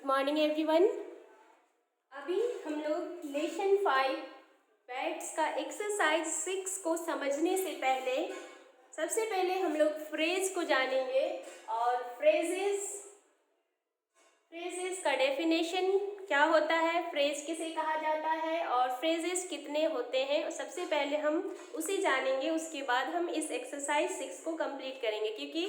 Morning everyone. अभी हम लोग लेसन 5 बैट्स का एक्सरसाइज 6 को समझने से पहले सबसे पहले हम लोग फ्रेज को जानेंगे और फ्रेजेस का डेफिनेशन क्या होता है, फ्रेज किसे कहा जाता है और फ्रेजेस कितने होते हैं, सबसे पहले हम उसे जानेंगे। उसके बाद हम इस एक्सरसाइज 6 को कंप्लीट करेंगे, क्योंकि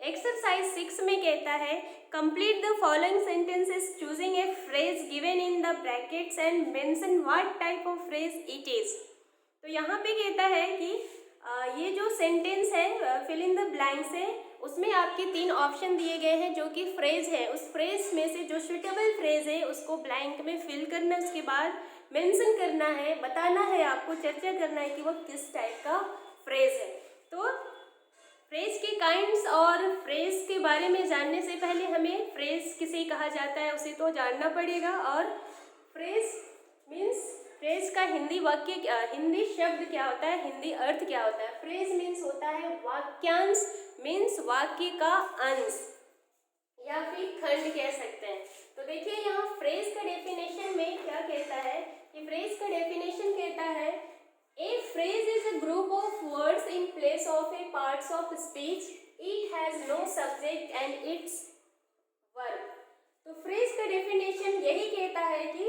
एक्सरसाइज 6 में कहता है complete the following sentences choosing a phrase given in the brackets and mention what type of phrase it is. तो यहाँ पे कहता है कि ये जो सेंटेंस है फिल इन द ब्लैंक्स है, उसमें आपके 3 ऑप्शन दिए गए हैं जो कि फ्रेज है। उस फ्रेज में से जो सुटेबल फ्रेज है उसको ब्लैंक में फिल करना, उसके बाद मेंशन करना है, बताना है, आपको चर्चा करना है कि वो किस टाइप का फ्रेज है। तो फ्रेज के काइंड्स और फ्रेज के बारे में जानने से पहले हमें फ्रेज किसे कहा जाता है उसे तो जानना पड़ेगा। और फ्रेज मीन्स फ्रेज का हिंदी हिंदी शब्द क्या होता है, हिंदी अर्थ क्या होता है। फ्रेज मीन्स होता है वाक्यांश, मीन्स वाक्य का अंश या फिर खंड कह सकते हैं। तो देखिए यहाँ फ्रेज का डेफिनेशन में क्या कहता है कि फ्रेज का डेफिनेशन कहता है A phrase is a group of words in place of a parts of speech. It has no subject and its verb. तो फ्रेज का डेफिनेशन यही कहता है कि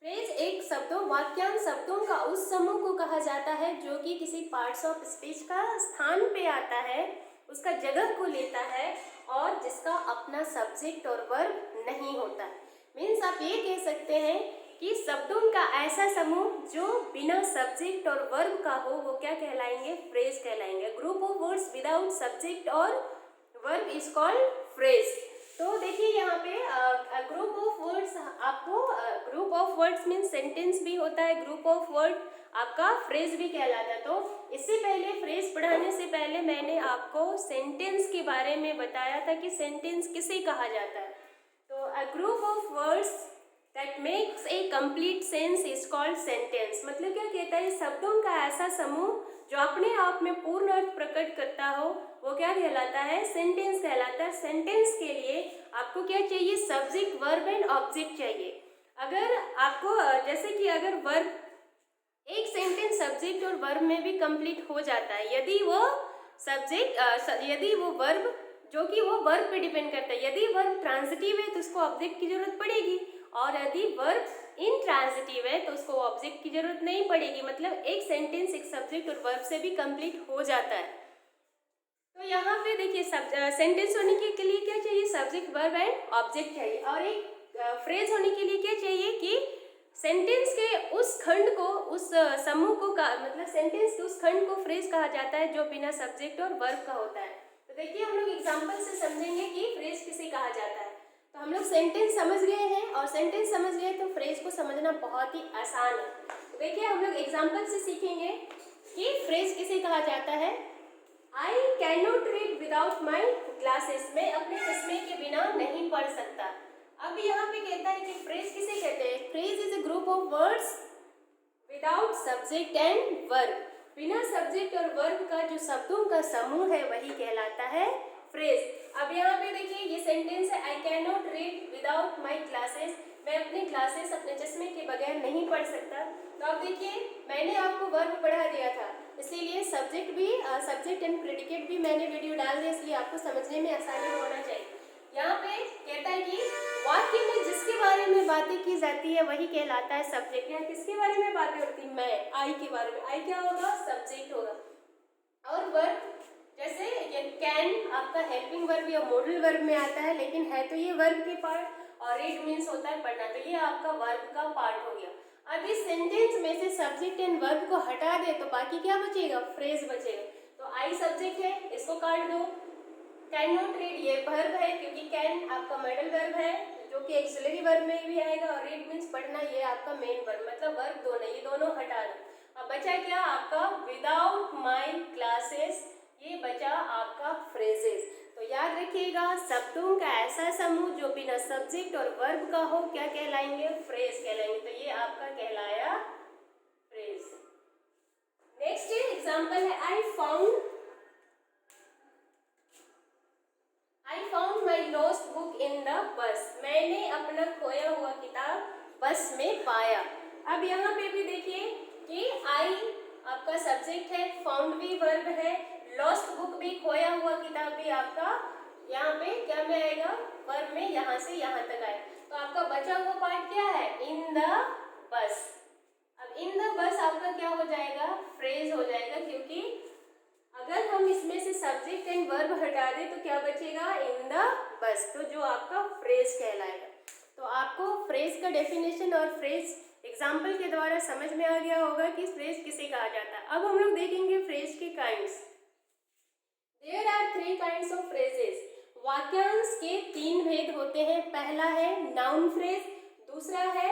फ्रेज एक वाक्यांश शब्दों का उस समूह को कहा जाता है जो कि किसी पार्ट्स ऑफ स्पीच का स्थान पे आता है, उसका जगह को लेता है और जिसका अपना सब्जेक्ट और वर्ब नहीं होता। मीन्स आप ये कह सकते हैं कि शब्दों का ऐसा समूह जो बिना सब्जेक्ट और वर्ब का हो वो क्या कहलाएंगे, फ्रेज कहलाएंगे। Group of words without subject और वर्ब इज कॉल्ड फ्रेज। तो देखिए यहाँ पे ग्रुप ऑफ वर्ड्स, आपको group of words means sentence भी होता है, ग्रुप ऑफ वर्ड आपका फ्रेज भी कहलाता है। तो इससे पहले फ्रेज पढ़ाने से पहले मैंने आपको सेंटेंस के बारे में बताया था कि सेंटेंस किसे कहा जाता है। तो a group of words that makes a complete sense is called sentence. मतलब क्या कहता है, शब्दों का ऐसा समूह जो अपने आप में पूर्ण अर्थ प्रकट करता हो वो क्या कहलाता है, सेंटेंस कहलाता है। सेंटेंस के लिए आपको क्या चाहिए, सब्जेक्ट, वर्ब एंड ऑब्जेक्ट चाहिए। अगर आपको जैसे कि अगर वर्ब, एक सेंटेंस सब्जेक्ट और वर्ब में भी कंप्लीट हो जाता है यदि वो सब्जेक्ट यदि वो वर्ब जो कि वो वर्ब पे डिपेंड करता है। यदि वर्ब ट्रांजिटिव है तो उसको ऑब्जेक्ट की जरूरत पड़ेगी और यदि वर्ब इनट्रांजिटिव है तो उसको ऑब्जेक्ट की जरूरत नहीं पड़ेगी। मतलब एक सेंटेंस एक सब्जेक्ट और वर्ब से भी कंप्लीट हो जाता है। तो यहाँ पे देखिए सेंटेंस होने के लिए क्या चाहिए, सब्जेक्ट, वर्ब एंड ऑब्जेक्ट चाहिए। और एक फ्रेज होने के लिए क्या चाहिए कि सेंटेंस के उस खंड को, उस समूह को मतलब सेंटेंस के उस खंड को फ्रेज कहा जाता है जो बिना सब्जेक्ट और वर्ब का होता है। तो देखिए हम लोग एग्जाम्पल से समझेंगे कि फ्रेज किसे कहा जाता है। तो हम लोग सेंटेंस समझ गए हैं और सेंटेंस समझ गए तो फ्रेज को समझना बहुत ही आसान है। तो देखिए हम लोग एग्जाम्पल से सीखेंगे कि फ्रेज किसे कहा जाता है। I can not read without my glasses, मैं अपने चश्मे के बिना नहीं पढ़ सकता। अब यहाँ पे कहता है कि फ्रेज किसे कहते हैं। Phrase is a group of words without subject and verb. बिना सब्जेक्ट और वर्ब का जो शब्दों का समूह है वही कहलाता है फ्रेज। अब यहाँ पे देखिए ये सेंटेंस है, I can not read without my glasses, मैं अपने ग्लासेस, अपने चश्मे के बगैर नहीं पढ़ सकता। तो अब देखिए मैंने आपको वर्ब पढ़ा दिया था, इसीलिए सब्जेक्ट एंड प्रेडिकेट भी मैंने वीडियो डाल दिया, इसलिए आपको समझने में आसानी होना चाहिए। यहाँ पे कहता है कि वाक्य में जिसके बारे में बातें की जाती है वही कहलाता है सब्जेक्ट। यहाँ किसके बारे में बातें होती है, मैं, आई के बारे में। आई क्या होगा, सब्जेक्ट होगा। और वर्ब जैसे ये कैन आपका हेल्पिंग वर्ब या मॉडल वर्ब में आता है, लेकिन है तो ये वर्ब के पार्ट, और रीड मीन्स होता है पढ़ना, तो ये आपका वर्ब का पार्ट हो गया। अब इस सेंटेंस में से सब्जेक्ट एंड वर्ब को हटा दे तो बाकी क्या बचेगा, फ्रेज बचेगा। तो आई सब्जेक्ट है, इसको काट दो। कैन नॉट रीड ये वर्ब है क्योंकि कैन आपका मॉडल वर्ब है जो कि एक्सिलरी वर्ब में भी आएगा, और रीड मीन्स पढ़ना, ये आपका मेन वर्ब, मतलब वर्ब दोनों, ये दोनों हटा दो। अब बचा क्या आपका विदाउट माई क्लासेस, ये बचा आपका फ्रेजेस। तो याद रखिएगा शब्दों का ऐसा समूह जो बिना सब्जेक्ट और वर्ब का हो क्या कहलाएंगे, फ्रेज कहलाएंगे। तो ये आपका कहलाया फ्रेज। नेक्स्ट एग्जांपल है I found my lost book in the bus, मैंने अपना खोया हुआ किताब बस में पाया। अब यहाँ पे भी देखिए कि आई आपका सब्जेक्ट है, फाउंड भी वर्ब है, लॉस्ट बुक भी, खोया हुआ किताब भी आपका यहाँ पे क्या में आएगा, वर्ब में, यहाँ से यहाँ तक आए। तो आपका बचा हुआ पार्ट क्या है, इन द बस। अब इन द बस आपका क्या हो जाएगा, फ्रेज हो जाएगा, क्योंकि अगर हम इसमें से सब्जेक्ट एंड वर्ब हटा दें तो क्या बचेगा, इन द बस, तो जो आपका फ्रेज कहलाएगा। तो आपको फ्रेज का डेफिनेशन और फ्रेज एग्जाम्पल के द्वारा समझ में आ गया होगा कि फ्रेज किसे कहा जाता है। अब हम लोग देखेंगे फ्रेज के kinds. There are 3 kinds of phrases. वाक्यांश के 3 भेद होते हैं। पहला है नाउन फ्रेज, दूसरा है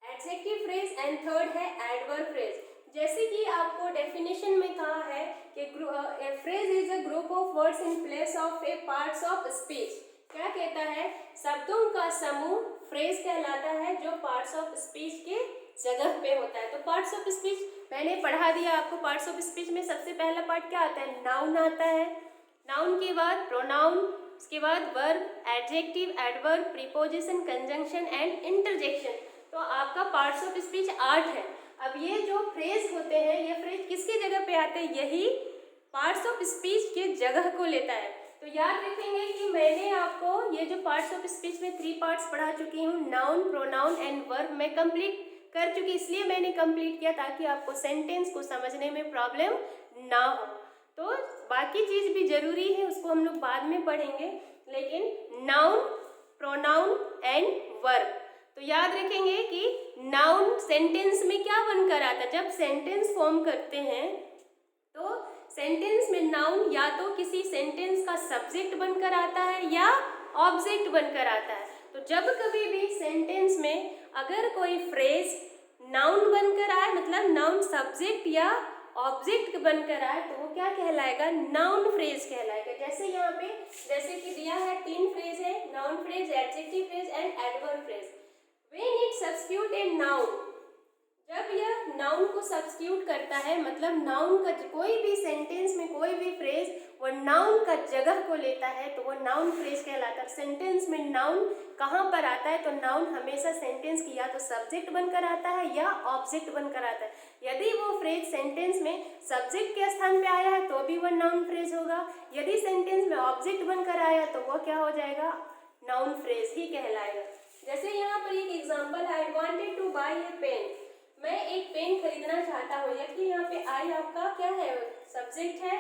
एडजेक्टिव फ्रेज एंड थर्ड है एडवर्ब फ्रेज। जैसे कि आपको डेफिनेशन में कहा है कि ए phrase is a group of words in place of A parts of speech. क्या कहता है, शब्दों का समूह फ्रेज कहलाता है जो पार्ट्स ऑफ स्पीच के जगह पे होता है। तो पार्ट्स ऑफ स्पीच मैंने पढ़ा दिया आपको। पार्ट्स ऑफ स्पीच में सबसे पहला पार्ट क्या आता है, नाउन आता है, नाउन के बाद प्रोनाउन, उसके बाद verb, adjective, adverb, preposition, conjunction and interjection. तो आपका पार्ट्स ऑफ स्पीच 8 है। अब ये जो फ्रेज होते हैं, ये फ्रेज किसके जगह पे आते हैं, यही पार्ट्स ऑफ स्पीच के जगह को लेता है। तो याद रखेंगे कि मैंने आपको ये जो पार्ट्स ऑफ स्पीच में 3 पार्ट्स पढ़ा चुकी हूँ, नाउन, प्रोनाउन एंड वर्ब, मैं कंप्लीट कर चुकी, इसलिए मैंने कंप्लीट किया ताकि आपको सेंटेंस को समझने में प्रॉब्लम ना हो। तो बाकी चीज़ भी ज़रूरी है, उसको हम लोग बाद में पढ़ेंगे, लेकिन नाउन, प्रोनाउन एंड वर्ब। तो याद रखेंगे कि नाउन सेंटेंस में क्या बनकर आता है, जब सेंटेंस फॉर्म करते हैं तो सेंटेंस में नाउन या तो किसी सेंटेंस का सब्जेक्ट बनकर आता है या ऑब्जेक्ट बनकर आता है। तो जब कभी भी सेंटेंस में अगर कोई फ्रेज नाउन बनकर आए, मतलब नाउन सब्जेक्ट या ऑब्जेक्ट बनकर आए, तो वो क्या कहलाएगा, नाउन फ्रेज कहलाएगा। जैसे यहाँ पे जैसे कि दिया है 3 फ्रेज है, noun phrase, adjective phrase and adverb phrase. When it substitute a noun, जब यह नाउन को सब्स्टिट्यूट करता है, मतलब नाउन का कोई भी सेंटेंस में कोई भी फ्रेज वो नाउन का जगह को लेता है, तो वो नाउन फ्रेज कहलाता है। सेंटेंस में नाउन कहाँ पर आता है, तो नाउन हमेशा सेंटेंस की या तो सब्जेक्ट बनकर आता है या ऑब्जेक्ट बनकर आता है। यदि वो फ्रेज सेंटेंस में सब्जेक्ट के स्थान पे आया है तो भी वह नाउन फ्रेज होगा, यदि सेंटेंस में ऑब्जेक्ट बनकर आया तो वह क्या हो जाएगा, नाउन फ्रेज ही कहलाएगा। जैसे यहाँ पर एक एग्जाम्पल है, I wanted to buy a pen, मैं एक पेन खरीदना चाहता हूँ। यानी यहाँ पे आई आपका क्या है, सब्जेक्ट है,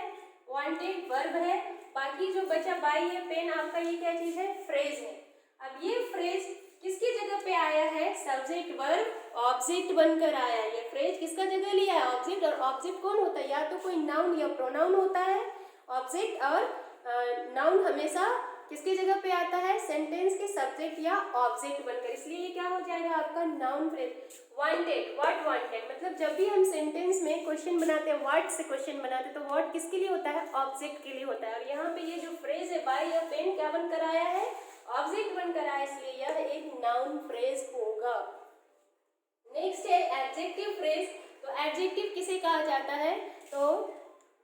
वांटेड वर्ब है, बाकी जो बचा बाई ये पेन आपका ये क्या चीज है, फ्रेज है। अब ये फ्रेज किसकी जगह पे आया है, सब्जेक्ट वर्ब ऑब्जेक्ट बनकर आया है। ये फ्रेज किसका जगह लिया है, ऑब्जेक्ट। और ऑब्जेक्ट कौन होता है, या तो कोई नाउन या प्रोनाउन होता है। ऑब्जेक्ट और नाउन हमेशा किसकी जगह पे आता है, सेंटेंस के सब्जेक्ट या ऑब्जेक्ट बनकर, इसलिए ये क्या हो जाएगा आपका noun phrase. Wanted, what wanted, मतलब जब भी हम सेंटेंस में क्वेश्चन बनाते हैं, व्हाट से क्वेश्चन बनाते हैं, तो व्हाट किसके लिए होता है, ऑब्जेक्ट के लिए होता है। और यहाँ पे ये जो फ्रेज है बाय या पेन क्या बनकर आया है, ऑब्जेक्ट बनकर आया, इसलिए यह एक नाउन फ्रेज होगा। नेक्स्ट है एडजेक्टिव फ्रेज। तो एडजेक्टिव किसे कहा जाता है, तो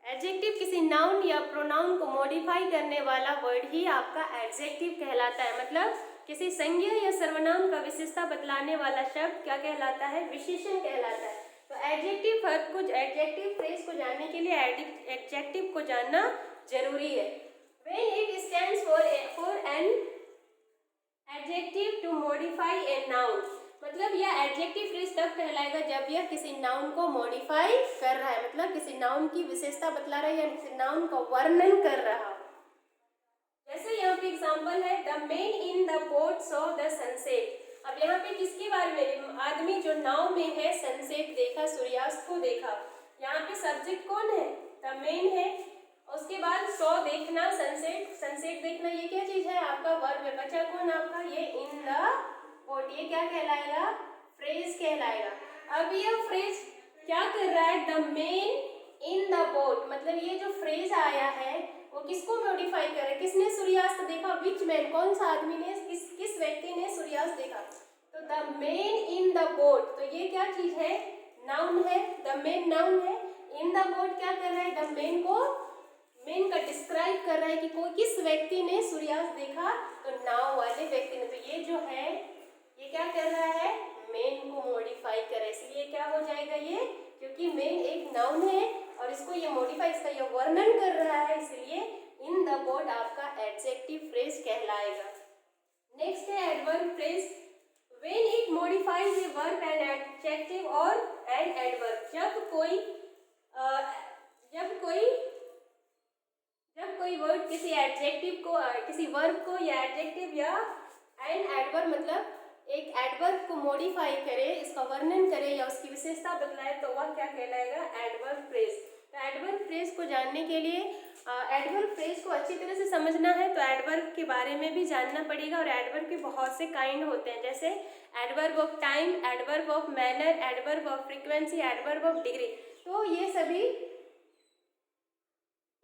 एडजेक्टिव किसी नाउन या प्रोनाउन को मॉडिफाई करने वाला वर्ड ही आपका एडजेक्टिव कहलाता है। मतलब किसी संज्ञा या सर्वनाम का विशेषता बतलाने वाला शब्द क्या कहलाता है, विशेषण कहलाता है। तो एडजेक्टिव फ्रेज को जानने के लिए एडजेक्टिव को जानना जरूरी है। When it stands for an adjective to modify a noun, मतलब यह एडजेक्टिव फ्रेज तब कहलाएगा जब यह किसी नाउन को मॉडिफाई कर रहा है, मतलब किसी नाउन की विशेषता बतला रहा है या किसी नाउन का वर्णन कर रहा है। जैसे यहाँ पे एग्जांपल है, the man in the boat saw the sunset. अब यहाँ पे किसके बारे में, आदमी जो नाव में है सनसेट देखा, सूर्यास्त को देखा। यहाँ पे सब्जेक्ट कौन है, द मैन है। उसके बाद सॉ देखना, सनसेट देखना, ये क्या चीज है आपका वर्ब है। बचा कौन आपका, ये इन द बोट, ये क्या कहलाएगा, फ्रेज कहलाएगा। अब यह फ्रेज क्या कर रहा है, the man in the boat, मतलब ये जो फ्रेज आया है वो किसको मॉडिफाई कर रहा है, किसने सूर्यास्त देखा, विच मैन, कौन सा आदमी ने, किस व्यक्ति ने सूर्यास्त देखा। तो the man in the boat, तो ये क्या चीज है, नाउन है, द मैन नाउन है। इन द बोट क्या कर रहा है, द मैन को, मैन का डिस्क्राइब कर रहा है कि कोई किस व्यक्ति ने सूर्यास्त देखा, तो नाव वाले व्यक्ति ने। तो ये जो है नाउन है और इसको ये मॉडिफाई, इसका ये वर्णन कर रहा है, इसलिए इन द बोट आपका एडजेक्टिव फ्रेज कहलाएगा। नेक्स्ट है adverb phrase. When it modifies a verb and adjective और एन एडवर्ब। जब कोई वर्ड किसी एडजेक्टिव को, किसी वर्ब को या एडजेक्टिव या एन एडवर्ब मतलब एक एडवर्ब को मॉडिफाई करे, इसका वर्णन करे या उसकी विशेषता बदलाए, तो वह क्या कहलाएगा? Adverb phrase. तो एडवर्ब फ्रेज को जानने के लिए, एडवर्ब फ्रेज को अच्छी तरह से समझना है तो एडवर्ब के बारे में भी जानना पड़ेगा। और एडवर्ब के बहुत से काइंड होते हैं, जैसे adverb of time, adverb of manner, adverb of frequency, adverb of degree. तो ये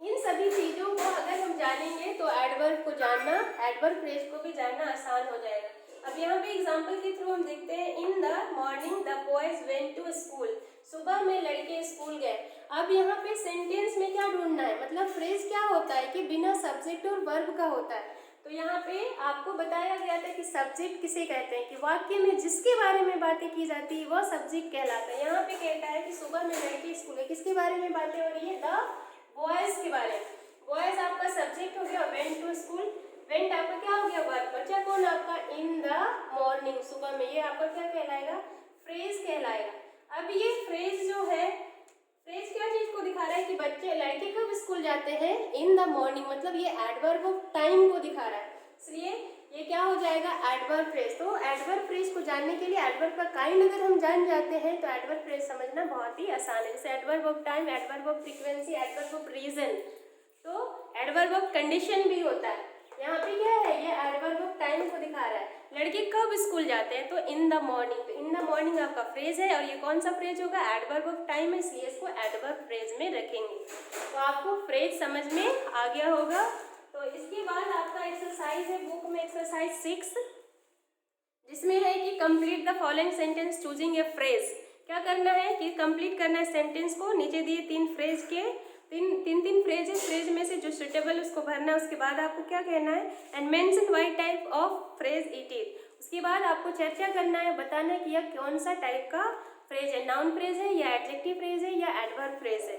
इन सभी चीज़ों को अगर हम जानेंगे तो एडवर्ब को जानना, एडवर्ब फ्रेज को भी जानना आसान हो जाएगा। अब यहाँ पे एग्जाम्पल के थ्रू हम देखते हैं। In the morning the boys went to school. सुबह में लड़के स्कूल गए। अब यहाँ पे सेंटेंस में क्या ढूंढना है, मतलब फ्रेज क्या होता है कि बिना सब्जेक्ट और वर्ब का होता है। तो यहाँ पे आपको बताया गया था कि सब्जेक्ट किसे कहते हैं, कि वाक्य में जिसके बारे में बातें की जाती है वह सब्जेक्ट कहलाता है। यहाँ पे कहता है कि सुबह में लड़के स्कूल गए, किसके बारे में बातें हो रही है? द बॉयज के बारे में। बॉयज आपका सब्जेक्ट हो गया, वेंट टू स्कूल, वेंट आपका क्या हो गया? वर्ब। बचा कौन आपका? इन द मॉर्निंग, सुबह में। ये आपका क्या कहलाएगा? फ्रेज कहलाएगा। अब ये फ्रेज जो है, फ्रेज क्या चीज को दिखा रहा है कि बच्चे, लड़के कब स्कूल जाते हैं? इन द मॉर्निंग, मतलब ये एडवर्ब ऑफ टाइम को दिखा रहा है, इसलिए ये क्या हो जाएगा? Adverb phrase. तो एडवर्ब फ्रेज को जानने के लिए एडवर्ब का काइंड अगर हम जान जाते हैं तो एडवर्ब फ्रेज समझना बहुत ही आसान है। जैसे adverb of time, adverb of frequency, adverb of reason. तो एडवर्ब ऑफ कंडीशन भी होता है। यहाँ पे क्या है? ये एडवर्ब ऑफ टाइम को दिखा रहा है। लड़के कब स्कूल जाते हैं? तो इन द मॉर्निंग। तो इन द मॉर्निंग आपका फ्रेज है और ये कौन सा फ्रेज होगा? एडवर्ब ऑफ टाइम है, इसलिए इसको एडवर्ब फ्रेज में रखेंगे। तो आपको फ्रेज समझ में आ गया होगा। तो इसके बाद आपका एक्सरसाइज है बुक में, एक्सरसाइज 6, जिसमें है कि complete the following sentence choosing a phrase. क्या करना है कि कंप्लीट करना है सेंटेंस को। नीचे दिए 3 फ्रेज के तीन फ्रेज है, फ्रेज में से जो सुटेबल उसको भरना है। उसके बाद आपको क्या कहना है? And mention what type of phrase it is. उसके बाद आपको चर्चा करना है, बताना है कि यह कौन सा टाइप का फ्रेज है, नाउन फ्रेज है या एडजेक्टिव फ्रेज है या एडवर्ब फ्रेज है।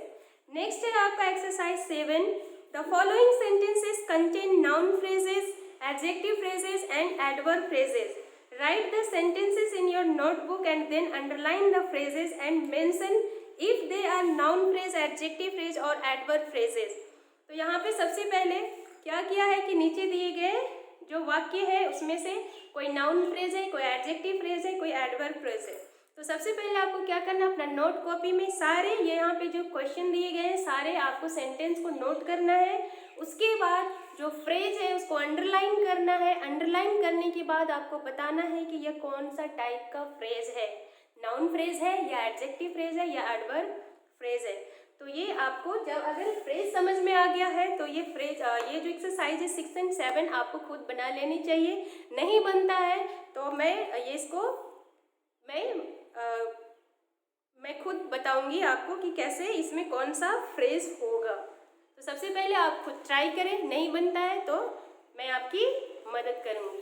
नेक्स्ट है आपका exercise 7। The following sentences contain noun phrases, adjective phrases and adverb phrases. Write the sentences in your notebook and then underline the phrases and mention if they are noun phrase, adjective phrase और adverb phrases। तो यहाँ पे सबसे पहले क्या किया है कि नीचे दिए गए जो वाक्य है उसमें से कोई नाउन फ्रेज है, कोई एडजेक्टिव फ्रेज है, कोई एडवर्ब फ्रेज है। तो सबसे पहले आपको क्या करना है? अपना नोट कॉपी में सारे ये यहाँ पे जो क्वेश्चन दिए गए हैं सारे आपको सेंटेंस को नोट करना है। उसके बाद जो फ्रेज है उसको अंडरलाइन करना है। अंडरलाइन करने के बाद आपको बताना है कि यह कौन सा टाइप का फ्रेज है, नाउन फ्रेज है या एडजेक्टिव फ्रेज है या एडवर्ब फ्रेज है। तो ये आपको जब अगर फ्रेज समझ में आ गया है तो ये फ्रेज, ये जो एक्सरसाइज है 6 और 7 आपको खुद बना लेनी चाहिए। नहीं बनता है तो मैं खुद बताऊंगी आपको कि कैसे इसमें कौन सा फ्रेज होगा। तो सबसे पहले आप खुद ट्राई करें, नहीं बनता है तो मैं आपकी मदद करूंगी।